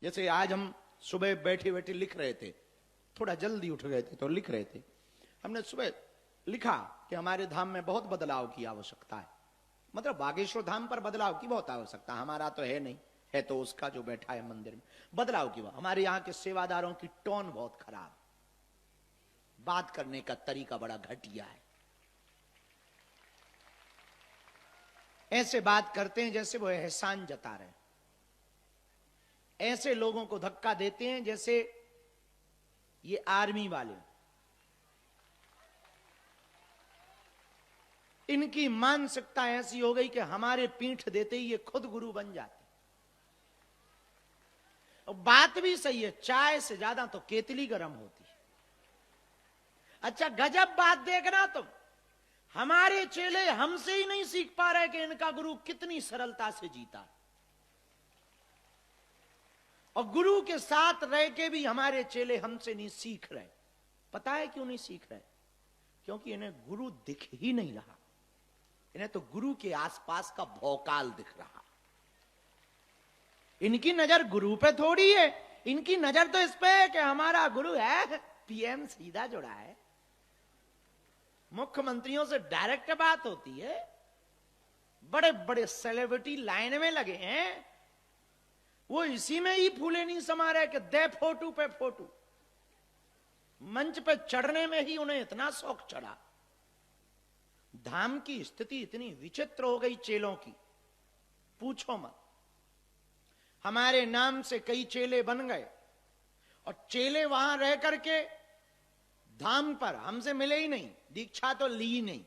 जैसे आज हम सुबह बैठे बैठे लिख रहे थे, थोड़ा जल्दी उठ गए थे तो लिख रहे थे। हमने सुबह लिखा कि हमारे धाम में बहुत बदलाव की आवश्यकता है। मतलब बागेश्वर धाम पर बदलाव की बहुत आवश्यकता, हमारा तो है नहीं, है तो उसका जो बैठा है मंदिर में। बदलाव की बात, हमारे यहां के सेवादारों की टोन बहुत खराब, बात करने का तरीका बड़ा घटिया है। ऐसे बात करते हैं जैसे वो एहसान जता रहे, ऐसे लोगों को धक्का देते हैं जैसे ये आर्मी वाले। इनकी मानसिकता ऐसी हो गई कि हमारे पीठ देते ही ये खुद गुरु बन जाते। और बात भी सही है, चाय से ज्यादा तो केतली गर्म होती है। अच्छा गजब बात देखना तुम, हमारे चेले हमसे ही नहीं सीख पा रहे कि इनका गुरु कितनी सरलता से जीता। और गुरु के साथ रह के भी हमारे चेले हमसे नहीं सीख रहे। पता है क्यों नहीं सीख रहे? क्योंकि इन्हें गुरु दिख ही नहीं रहा, इन्हें तो गुरु के आसपास का भौकाल दिख रहा। इनकी नजर गुरु पे थोड़ी है, इनकी नजर तो इस पे है कि हमारा गुरु है, पीएम सीधा जुड़ा है, मुख्यमंत्रियों से डायरेक्ट बात होती है, बड़े बड़े सेलिब्रिटी लाइन में लगे हैं, वो इसी में ही फूले नहीं समा रहे कि दे फोटो पे फोटो। मंच पे चढ़ने में ही उन्हें इतना शौक चढ़ा। धाम की स्थिति इतनी विचित्र हो गई चेलों की, पूछो मत। हमारे नाम से कई चेले बन गए और चेले वहां रह करके धाम पर हमसे मिले ही नहीं, दीक्षा तो ली ही नहीं,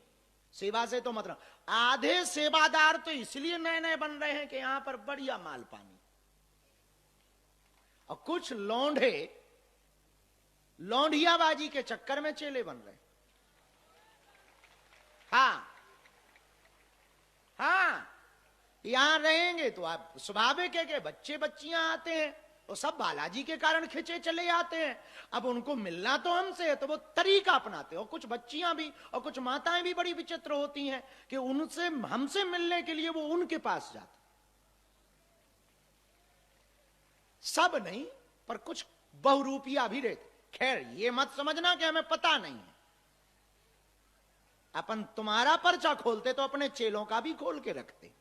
सेवा से तो मतलब। आधे सेवादार तो इसलिए नए नए बन रहे हैं कि यहां पर बढ़िया माल पानी, और कुछ लौंडे लौंडियाबाजी के चक्कर में चेले बन रहे हैं। हाँ, यहां रहेंगे तो आप स्वाभाविक है कि बच्चे बच्चियां आते हैं, वो सब बालाजी के कारण खिंचे चले आते हैं। अब उनको मिलना तो हमसे है तो वो तरीका अपनाते हैं। और कुछ बच्चियां भी और कुछ माताएं भी बड़ी विचित्र होती हैं कि उनसे हमसे मिलने के लिए वो उनके पास जाते। सब नहीं पर कुछ बहुरूपिया भी रहते। खैर ये मत समझना कि हमें पता नहीं है, अपन तुम्हारा पर्चा खोलते तो अपने चेलों का भी खोल के रखते।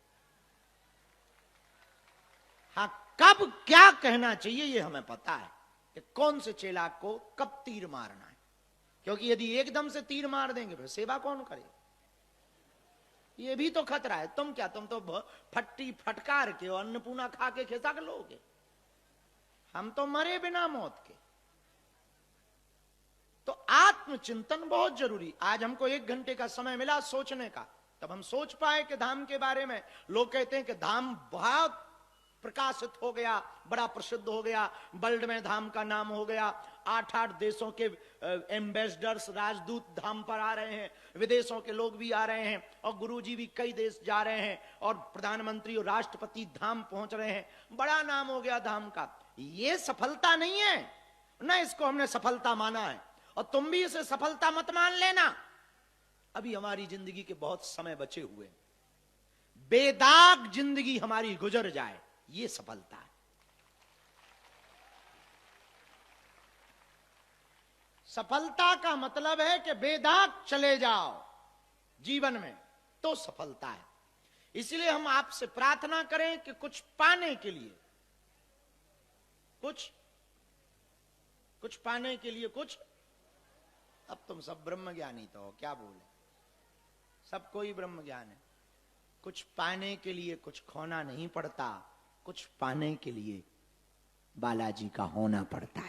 हाँ, कब क्या कहना चाहिए ये हमें पता है कि कौन से चेला को कब तीर मारना है। क्योंकि यदि एकदम से तीर मार देंगे फिर सेवा कौन करेगा, ये भी तो खतरा है। तुम क्या, तुम तो फट्टी फटकार के और अन्नपूर्णा खा के खिसक लोगे, हम तो मरे बिना मौत के। तो आत्मचिंतन बहुत जरूरी। आज हमको 1 घंटे का समय मिला सोचने का, तब हम सोच पाए कि धाम के बारे में। लोग कहते हैं कि धाम बहुत प्रकाशित हो गया, बड़ा प्रसिद्ध हो गया, वर्ल्ड में धाम का नाम हो गया, 8-8 देशों के एम्बेसडर्स राजदूत धाम पर आ रहे हैं, विदेशों के लोग भी आ रहे हैं, और गुरुजी भी कई देश जा रहे हैं, और प्रधानमंत्री और राष्ट्रपति धाम पहुंच रहे हैं। बड़ा नाम हो गया धाम का। ये सफलता नहीं है ना, इसको हमने सफलता माना है, और तुम भी इसे सफलता मत मान लेना। अभी हमारी जिंदगी के बहुत समय बचे हुए, बेदाग जिंदगी हमारी गुजर जाए, ये सफलता है। सफलता का मतलब है कि बेदाग चले जाओ जीवन में, तो सफलता है। इसलिए हम आपसे प्रार्थना करें कि कुछ पाने के लिए, कुछ पाने के लिए कुछ। अब तुम सब ब्रह्म ज्ञानी तो हो, क्या बोले, सबको ही ब्रह्म ज्ञान है। कुछ पाने के लिए कुछ खोना नहीं पड़ता, कुछ पाने के लिए बालाजी का होना पड़ता है।